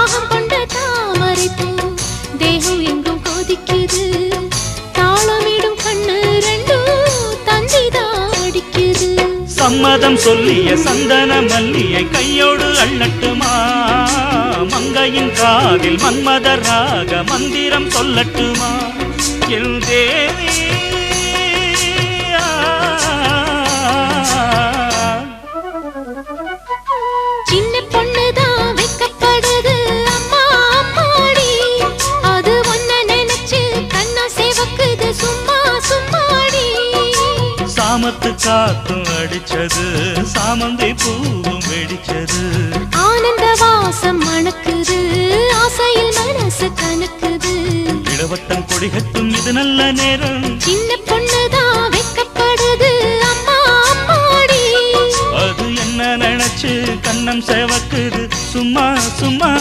தாகம் கொண்ட தாமரை பூ தேகம் எங்கும் கொதிக்குது தாளமிடும் கண்ணு ரெண்டும் தந்திதான் அடிக்குது சம்மதம் சொல்லிய சந்தன மல்லியை கையோடு அள்ளட்டுமா மங்கையின் காதில் மன்மதராக மந்திரம் சொல்லட்டுமா என் தேவி சின்ன பொண்ணுதான் வைக்கப்படுது அம்மா அம்மாடி அது ஒன்ன நினைச்சு கண்ணா சேவக்குது சும்மா சும்மாடி சாமத்து காத்தும் அடிச்சது சாமந்தி பூவும் வெடிச்சது ஆனந்த வாசம் மணக்குது ஆசையில் மனசு கணக்குது இளவட்டம் கொடிகட்டும் இது நல்ல நேரம் சின்ன பொண்ணுதான் வைக்கப்படுது அம்மா அம்மாடி அது என்ன நினைச்சு கண்ணம் சேவக்குது சும்மா சும்மா